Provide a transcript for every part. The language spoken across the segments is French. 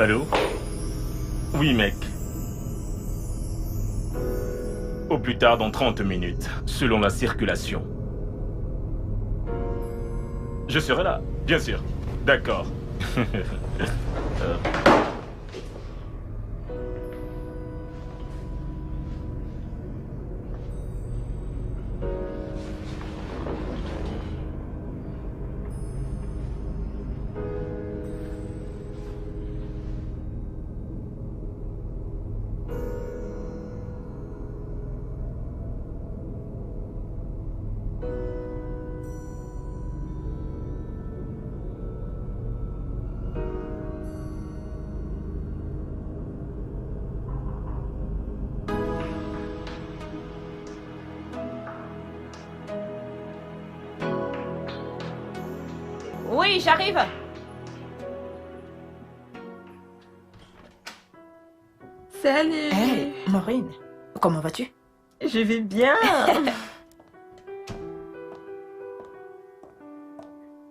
Allô? Oui, mec. Au plus tard dans 30 minutes, selon la circulation. Je serai là, bien sûr. D'accord. Euh, Oui, j'arrive. Salut. Hey, Maureen, comment vas-tu? Je vais bien.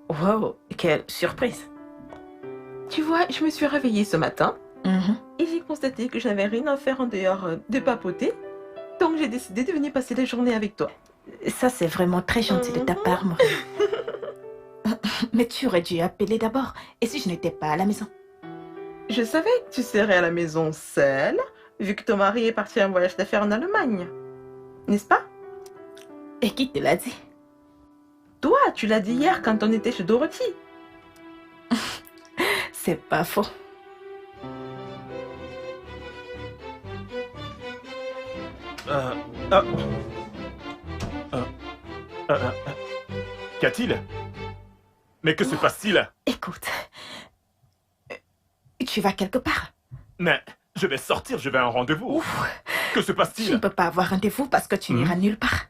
Wow, quelle surprise. Tu vois, je me suis réveillée ce matin Mhm. et j'ai constaté que je n'avais rien à faire en dehors de papoter. Donc j'ai décidé de venir passer la journée avec toi. Ça, c'est vraiment très gentil de ta part, Maureen. Mais tu aurais dû appeler d'abord. Et si je n'étais pas à la maison? Je savais que tu serais à la maison seule, vu que ton mari est parti en voyage d'affaires en Allemagne. N'est-ce pas? Et qui te l'a dit? Toi, tu l'as dit hier quand on était chez Dorothy. C'est pas faux. euh, ah. Euh, euh, Qu'a-t-il? Mais que se passe-t-il? Écoute, tu vas quelque part? Mais je vais sortir, je vais à un rendez-vous. Ouf, Que se tu ne passe-t-il? peux pas avoir rendez-vous parce que tu n'iras nulle part.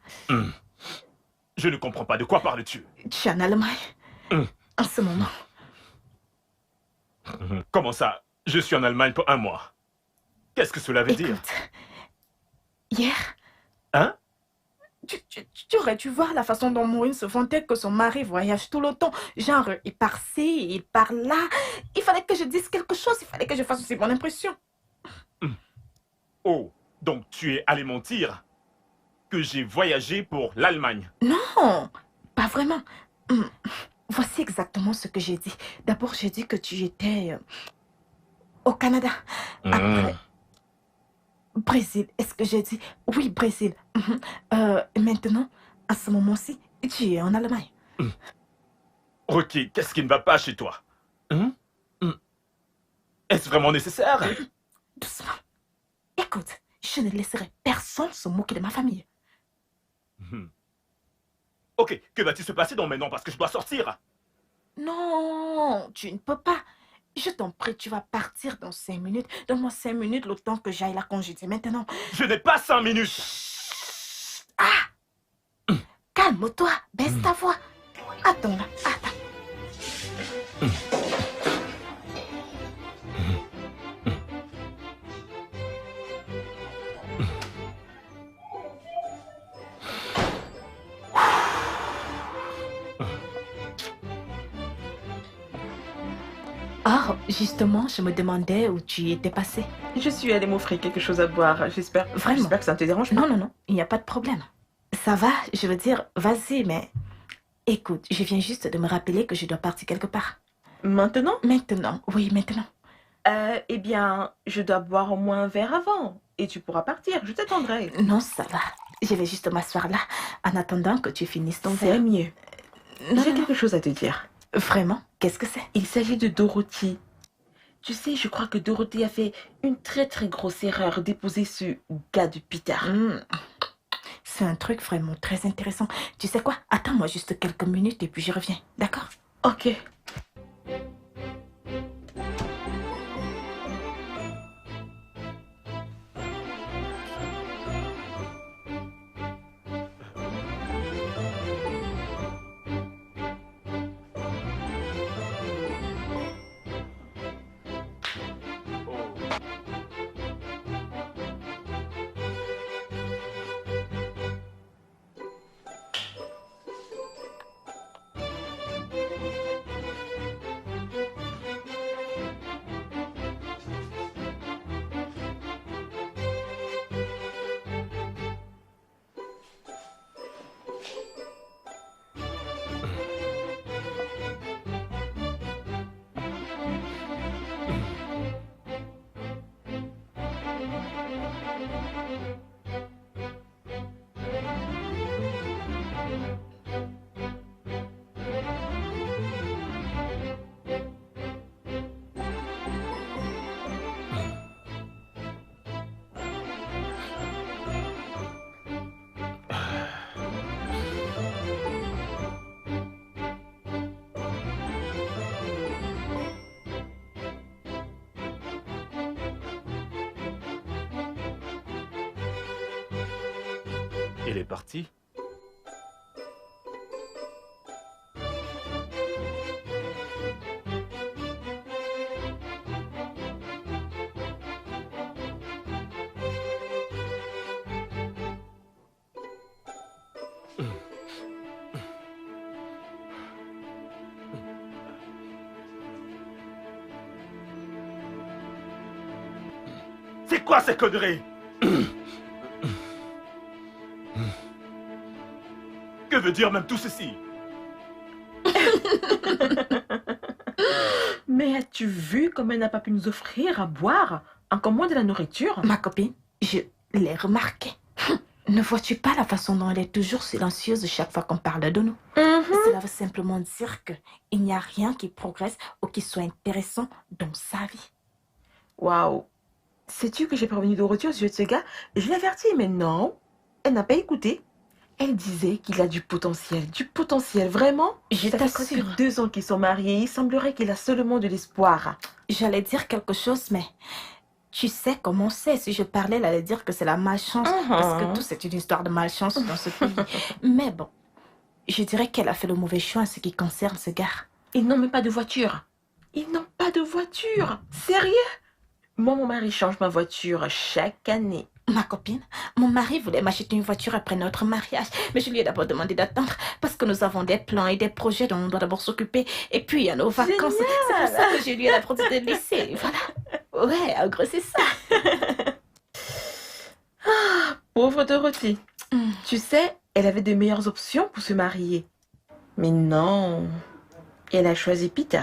Je ne comprends pas. De quoi parles-tu? Tu es en Allemagne en ce moment. Comment ça? Je suis en Allemagne pour 1 mois. Qu'est-ce que cela veut dire? Écoute, hier, Hein? tu aurais dû voir la façon dont Maureen se vantait que son mari voyage tout le temps. Genre, il part ci, il part là. Il fallait que je dise quelque chose, il fallait que je fasse aussi mon impression. Oh, donc tu es allé mentir que j'ai voyagé pour l'Allemagne. Non, pas vraiment. Voici exactement ce que j'ai dit. D'abord, j'ai dit que tu étais au Canada. Après, Brésil. Est-ce que j'ai dit? Oui, Brésil. Maintenant, à ce moment-ci, tu es en Allemagne. Rocky, qu'est-ce qui ne va pas chez toi? Est-ce vraiment nécessaire? Doucement. Écoute, je ne laisserai personne se moquer de ma famille. Ok, que va-t-il se passer dans maintenant parce que je dois sortir? Non, tu ne peux pas. Je t'en prie, tu vas partir dans 5 minutes. Donne-moi 5 minutes le temps que j'aille la congédier maintenant. Je n'ai pas 5 minutes. Ah! Calme-toi, baisse ta voix. Attends là, attends. Ah, justement, je me demandais où tu étais passé. Je suis allée m'offrir quelque chose à boire. J'espère que ça ne te dérange pas. Non, non, non, il n'y a pas de problème. Ça va, je veux dire, vas-y, mais... Écoute, je viens juste de me rappeler que je dois partir quelque part. Maintenant? Maintenant, oui, maintenant. Eh bien, je dois boire au moins un verre avant. Et tu pourras partir, je t'attendrai. Non, ça va. Je vais juste m'asseoir là, en attendant que tu finisses ton C'est verre. mieux. Non, J'ai non, quelque chose à te dire. Vraiment? Qu'est-ce que c'est? Il s'agit de Dorothy. Tu sais, je crois que Dorothy a fait une très très grosse erreur d'épouser ce gars de Peter. C'est un truc vraiment très intéressant. Tu sais quoi? Attends-moi juste quelques minutes et puis je reviens. D'accord? Ok. Il est parti. C'est quoi ces conneries? Que veut dire même tout ceci? Mais as-tu vu comme elle n'a pas pu nous offrir à boire encore moins de la nourriture? Ma copine, je l'ai remarqué. Ne vois-tu pas la façon dont elle est toujours silencieuse chaque fois qu'on parle de nous? Cela veut simplement dire qu'il n'y a rien qui progresse ou qui soit intéressant dans sa vie. Waouh! Sais-tu que j'ai prévenu Dorothy au sujet de ce gars? Je l'ai averti, mais non, elle n'a pas écouté. Elle disait qu'il a du potentiel, vraiment. Je Ça fait presque t'assure. 2 ans qu'ils sont mariés, il semblerait qu'il a seulement de l'espoir. J'allais dire quelque chose, mais tu sais comment c'est. Si je parlais, elle allait dire que c'est la malchance. Parce que tout, c'est une histoire de malchance dans ce pays. Mais bon, je dirais qu'elle a fait le mauvais choix en ce qui concerne ce gars. Ils n'ont même pas de voiture. Ils n'ont pas de voiture. Sérieux? Moi, mon mari change ma voiture chaque année. Ma copine, mon mari voulait m'acheter une voiture après notre mariage, mais je lui ai d'abord demandé d'attendre parce que nous avons des plans et des projets dont on doit d'abord s'occuper. Et puis, il y a nos vacances. Génial! C'est pour ça que je lui ai d'abord dit de laisser. Voilà. Ouais, en gros, c'est ça. Pauvre Dorothy. Tu sais, elle avait de meilleures options pour se marier. Mais non, elle a choisi Peter.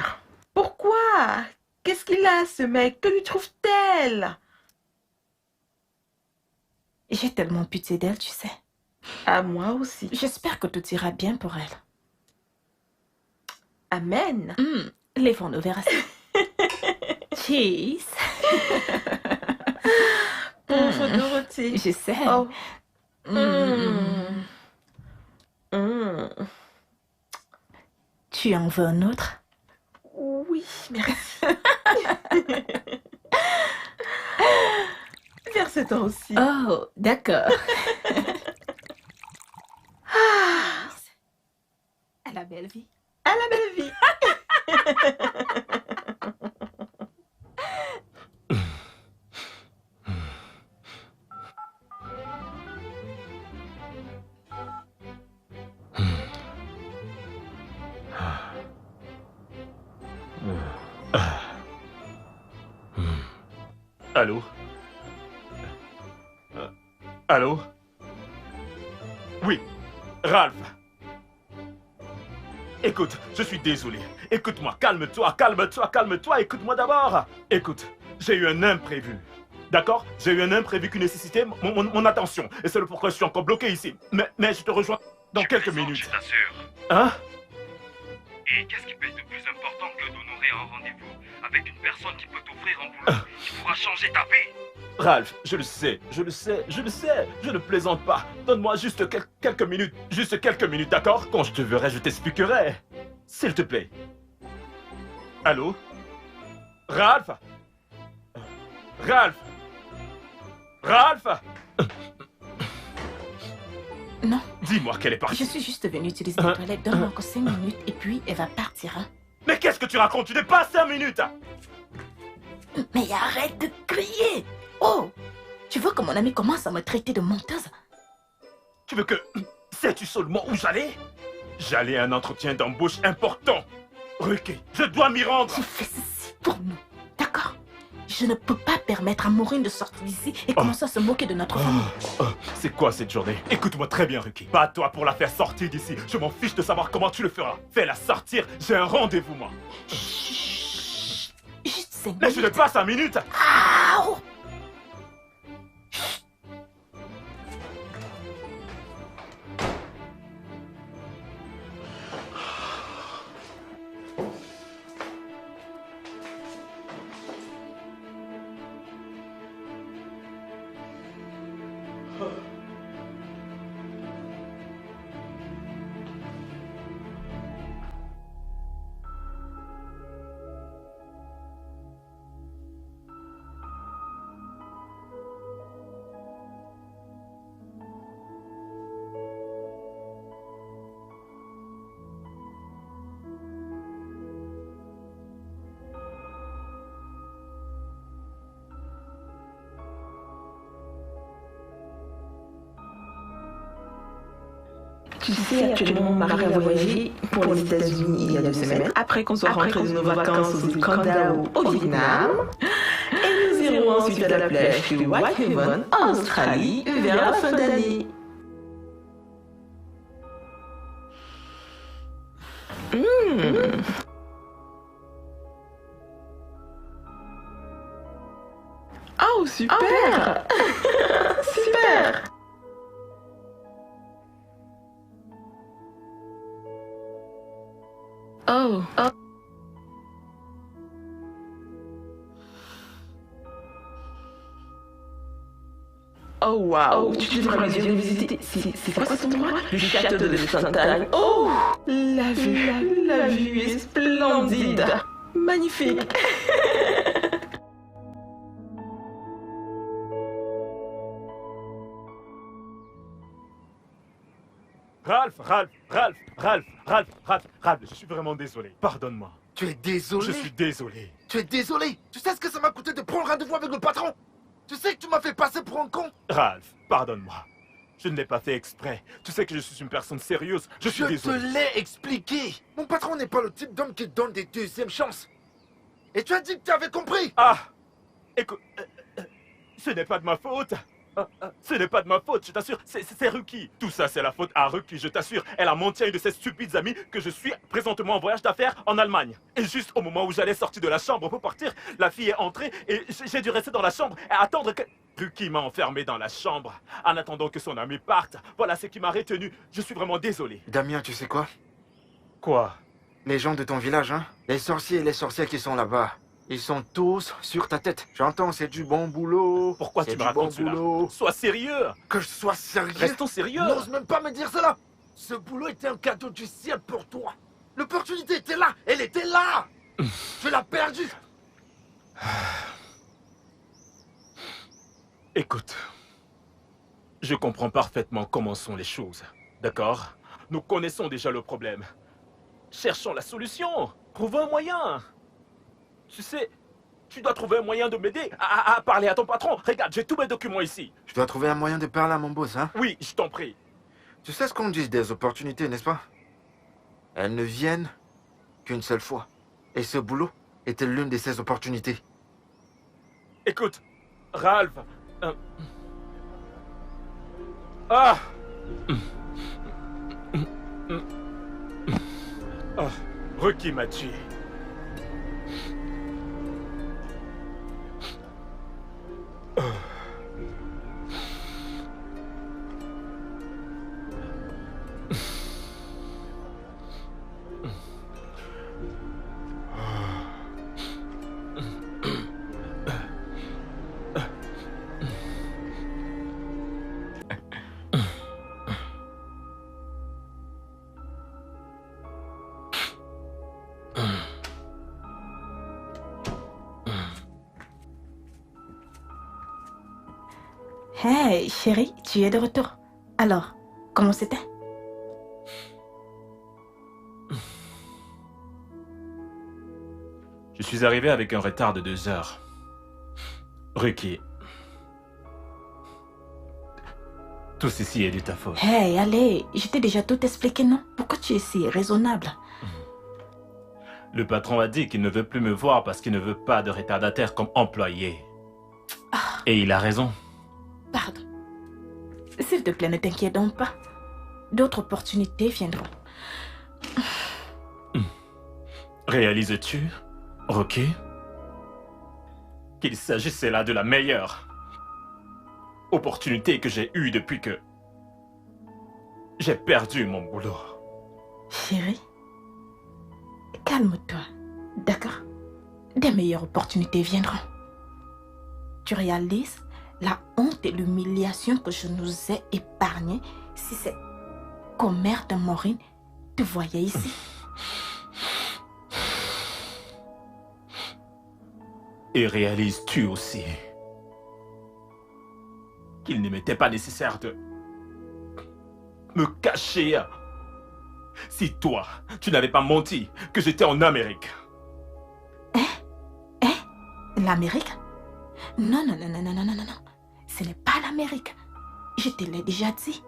Pourquoi? Qu'est-ce qu'il a, ce mec? Que lui trouve-t-elle? J'ai tellement pitié d'elle, tu sais. À moi aussi. J'espère que tout ira bien pour elle. Amen. Lèvons-nous vers ça. Cheese. Pauvre Dorothy. Je sais. Oh. Tu en veux un autre? Oui, merci. Verse toi aussi. Oh, d'accord. À la belle vie. À la belle vie. Allô? Allô? Oui, Ralph. Écoute, je suis désolé. Écoute-moi, calme-toi, écoute-moi d'abord. Écoute, j'ai eu un imprévu. D'accord? J'ai eu un imprévu qui nécessitait mon attention. Et c'est le pourquoi je suis encore bloqué ici. Mais je te rejoins dans quelques minutes. Je t'assure. Hein? Et qu'est-ce qui peut être de plus important que d'honorer un rendez-vous avec une personne qui peut t'offrir un boulot qui pourra changer ta vie? Ralph, je le sais, je ne plaisante pas. Donne-moi juste quelques minutes, d'accord? Quand je te verrai, je t'expliquerai. S'il te plaît. Allô? Ralph? Ralph? Ralph? Non. Dis-moi qu'elle est partie. Je suis juste venue utiliser les toilettes. Donne-moi encore 5 minutes et puis elle va partir. Hein. Mais qu'est-ce que tu racontes? Tu n'es pas 5 minutes! Mais arrête de crier! Oh! Tu vois que mon ami commence à me traiter de menteuse? Tu veux que... Sais-tu seulement où j'allais? J'allais à un entretien d'embauche important. Ruki, je dois m'y rendre. Tu fais ceci pour nous, d'accord? Je ne peux pas permettre à Maureen de sortir d'ici et commencer à se moquer de notre famille. C'est quoi cette journée? Écoute-moi très bien, Ruki. Pas toi pour la faire sortir d'ici. Je m'en fiche de savoir comment tu le feras. Fais-la sortir. J'ai un rendez-vous, moi. Chut! Juste 5 minutes. Mais je n'ai pas 5 minutes. Aouh! Tu sais, actuellement, Marie a voyagé pour les États-Unis il y a 2 semaines, après qu'on soit rentré de nos vacances au Canada ou au Vietnam. Et nous irons ensuite à la plage de Whitehaven, en Australie, vers la fin d'année. Oh, super! Super! Oh. Oh, wow! Tu devrais bien visiter. C'est quoi cet endroit? Le château de Fontaine. Oh! La vue est splendide! Magnifique! Ralph, je suis vraiment désolé. Pardonne-moi. Tu es désolé? Je suis désolé. Tu es désolé? Tu sais ce que ça m'a coûté de prendre rendez-vous avec le patron? Tu sais que tu m'as fait passer pour un con? Ralph, pardonne-moi. Je ne l'ai pas fait exprès. Tu sais que je suis une personne sérieuse. Je suis désolé. Je te l'ai expliqué. Mon patron n'est pas le type d'homme qui donne des deuxièmes chances. Et tu as dit que tu avais compris. Ah! Écoute, ce n'est pas de ma faute. Ce n'est pas de ma faute, je t'assure. C'est Ruki. Tout ça, c'est la faute à Ruki, je t'assure. Elle a menti à une de ses stupides amies que je suis présentement en voyage d'affaires en Allemagne. Et juste au moment où j'allais sortir de la chambre pour partir, la fille est entrée et j'ai dû rester dans la chambre et attendre que... Ruki m'a enfermé dans la chambre en attendant que son ami parte. Voilà ce qui m'a retenu. Je suis vraiment désolé. Damien, tu sais quoi? Quoi? Les gens de ton village, hein? Les sorciers et les sorcières qui sont là-bas. Ils sont tous sur ta tête. J'entends, c'est du bon boulot. Pourquoi tu me racontes cela? Sois sérieux. Que je sois sérieux? Restons sérieux. N'ose même pas me dire cela. Ce boulot était un cadeau du ciel pour toi. L'opportunité était là. Elle était là. Tu l'as perdue. Écoute, je comprends parfaitement comment sont les choses, d'accord? Nous connaissons déjà le problème. Cherchons la solution. Trouvons un moyen. Tu sais, tu dois trouver un moyen de m'aider à parler à ton patron. Regarde, j'ai tous mes documents ici. Je dois trouver un moyen de parler à mon boss, hein? Oui, je t'en prie. Tu sais ce qu'on dit des opportunités, n'est-ce pas? Elles ne viennent qu'une seule fois. Et ce boulot était l'une de ces opportunités. Écoute, Ralph... Ah! Ah, Ruki m'a tué. Hey, chérie, tu es de retour. Alors, comment c'était? Je suis arrivé avec un retard de 2 heures. Ruki. Tout ceci est de ta faute. Hey, allez, je t'ai déjà tout expliqué, non? Pourquoi tu es si raisonnable? Le patron a dit qu'il ne veut plus me voir parce qu'il ne veut pas de retardataire comme employé. Et il a raison. Pardon. S'il te plaît, ne t'inquiète donc pas. D'autres opportunités viendront. Réalises-tu, Ruki, qu'il s'agissait là de la meilleure opportunité que j'ai eue depuis que j'ai perdu mon boulot. Chérie, calme-toi, d'accord? Des meilleures opportunités viendront. Tu réalises la honte et l'humiliation que je nous ai épargnées si cette commère de Maureen te voyait ici? Et réalises-tu aussi qu'il ne m'était pas nécessaire de me cacher si toi, tu n'avais pas menti que j'étais en Amérique? L'Amérique? Non. Ce n'est pas l'Amérique. Je te l'ai déjà dit.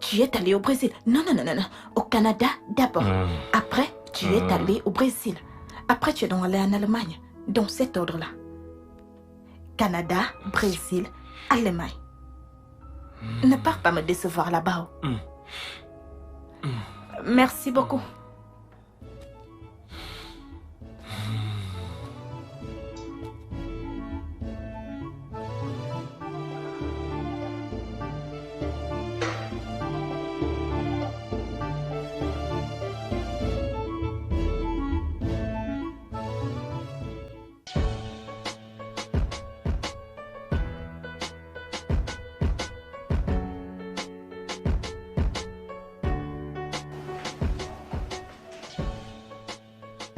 tu es allé au Brésil. Non, non, non, non, non. Au Canada d'abord. Après, tu es allé au Brésil. Après, tu es donc allé en Allemagne. Dans cet ordre-là. Canada, Brésil, Allemagne. Ne pars pas me décevoir là-bas. Merci beaucoup.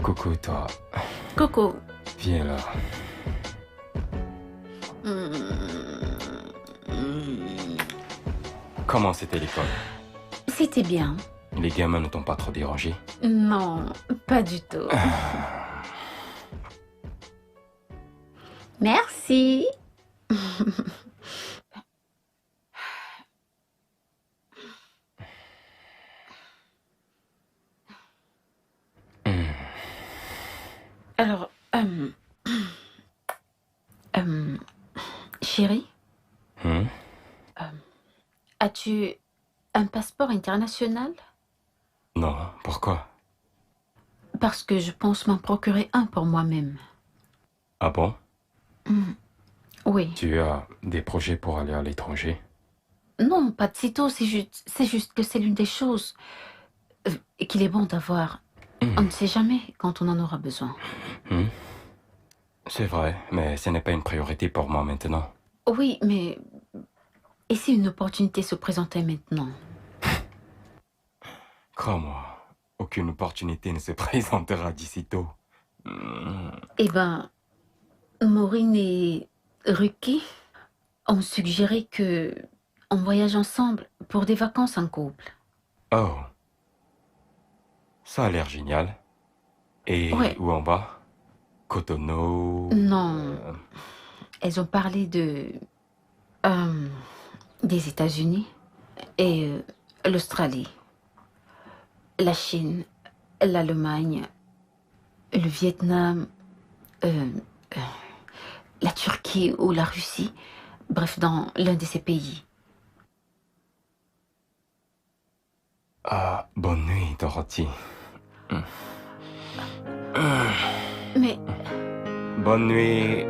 Coucou toi, Coco. viens là. Comment c'était l'école? C'était bien. Les gamins ne t'ont pas trop dérangé? Non, pas du tout. Merci. Alors, chérie, as-tu un passeport international? Non, pourquoi? Parce que je pense m'en procurer un pour moi-même. Ah bon? Oui. Tu as des projets pour aller à l'étranger? Non, pas de sitôt, c'est juste que c'est l'une des choses qu'il est bon d'avoir. On ne sait jamais quand on en aura besoin. C'est vrai, mais ce n'est pas une priorité pour moi maintenant. Oui, mais... Et si une opportunité se présentait maintenant? Crois-moi, aucune opportunité ne se présentera d'ici tôt. Eh ben, Maureen et Ruki ont suggéré que on voyage ensemble pour des vacances en couple. Oh. Ça a l'air génial. Et Ouais. où on va? Cotonou? Non. Elles ont parlé des États-Unis et l'Australie, la Chine, l'Allemagne, le Vietnam, la Turquie ou la Russie. Bref, dans l'un de ces pays. Ah, bonne nuit, Dorothy. Mais Bonne nuit.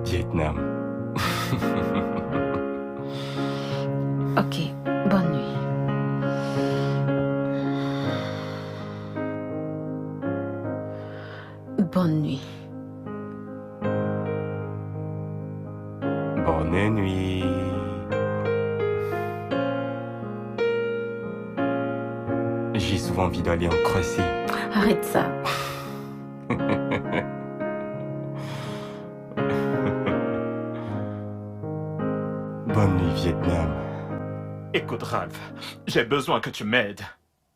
Vietnam. ok, bonne nuit. Bonne nuit. Bonne nuit. J'ai souvent envie d'aller en Croatie. Arrête ça. Bonne nuit, Vietnam. Écoute, Ralph, j'ai besoin que tu m'aides.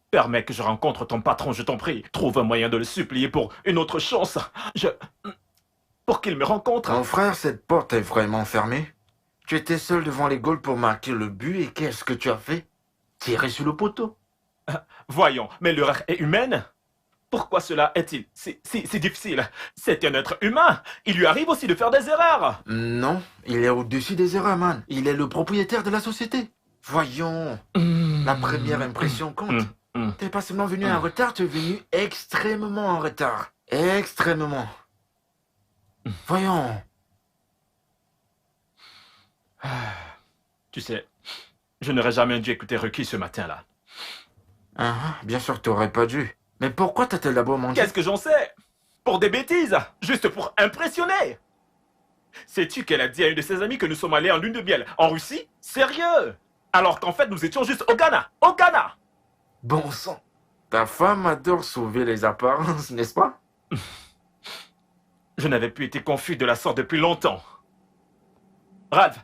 Permets que je rencontre ton patron, je t'en prie. Trouve un moyen de le supplier pour une autre chance. Pour qu'il me rencontre. Mon frère, cette porte est vraiment fermée. Tu étais seul devant les goals pour marquer le but et qu'est-ce que tu as fait? Tirer sur le poteau. Voyons, mais l'erreur est humaine. Pourquoi cela est-il si difficile? C'est un être humain. Il lui arrive aussi de faire des erreurs. Non, il est au-dessus des erreurs, man. Il est le propriétaire de la société. Voyons, la première impression compte. T'es pas seulement venu en retard, tu es venu extrêmement en retard. Extrêmement. Voyons. Tu sais, je n'aurais jamais dû écouter Ruki ce matin-là. Bien sûr que t'aurais pas dû. Mais pourquoi t'as-t-elle d'abord menti? Qu'est-ce que j'en sais? Pour des bêtises, juste pour impressionner. Sais-tu qu'elle a dit à une de ses amies que nous sommes allés en lune de miel en Russie? Sérieux? Alors qu'en fait, nous étions juste au Ghana. Au Ghana! Bon sang. Ta femme adore sauver les apparences, n'est-ce pas? Je n'avais plus été confus de la sorte depuis longtemps. Ralph,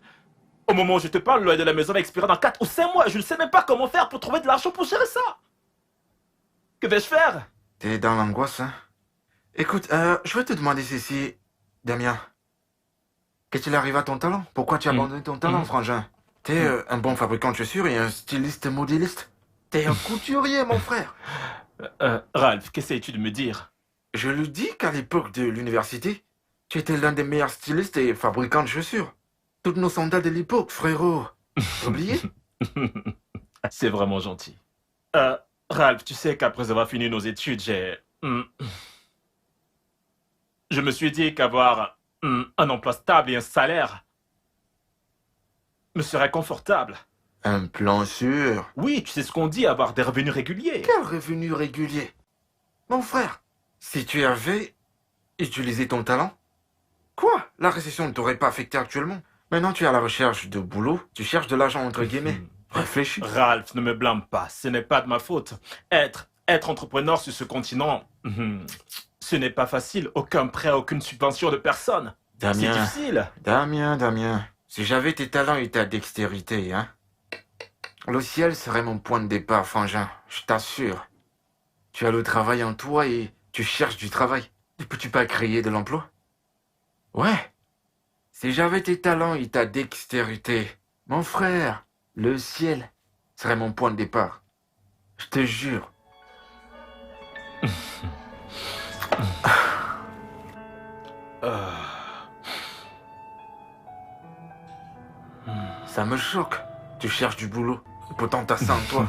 au moment où je te parle, le loyer de la maison va expirer dans 4 ou 5 mois. Je ne sais même pas comment faire pour trouver de l'argent pour gérer ça. Que vais-je faire? T'es dans l'angoisse, hein? Écoute, je vais te demander ceci, Damien. Qu'est-ce qu'il arrive à ton talent? Pourquoi tu as abandonné ton talent, frangin? T'es un bon fabricant de chaussures et un styliste modéliste. T'es un couturier, mon frère. Ralph, qu'essayes-tu de me dire? Je lui dis qu'à l'époque de l'université, tu étais l'un des meilleurs stylistes et fabricants de chaussures. Toutes nos sandales de l'époque, frérot. T'as oublié? C'est vraiment gentil. Ralph, tu sais qu'après avoir fini nos études, je me suis dit qu'avoir un emploi stable et un salaire me serait confortable. Un plan sûr. Oui, tu sais ce qu'on dit, avoir des revenus réguliers. Quel revenu régulier? Mon frère, si tu avais utilisé ton talent, quoi? La récession ne t'aurait pas affecté actuellement. Maintenant, tu es à la recherche de boulot, tu cherches de l'argent entre guillemets. Réfléchis. Ralph, ne me blâme pas, ce n'est pas de ma faute. Être entrepreneur sur ce continent, ce n'est pas facile. Aucun prêt, aucune subvention de personne. C'est Damien, difficile. Damien, si j'avais tes talents et ta dextérité, hein, le ciel serait mon point de départ, frangin, je t'assure. Tu as le travail en toi et tu cherches du travail. Ne peux-tu pas créer de l'emploi? Ouais. Si j'avais tes talents et ta dextérité, mon frère, le ciel serait mon point de départ. Je te jure. Ça me choque. Tu cherches du boulot. Et pourtant t'as ça en toi.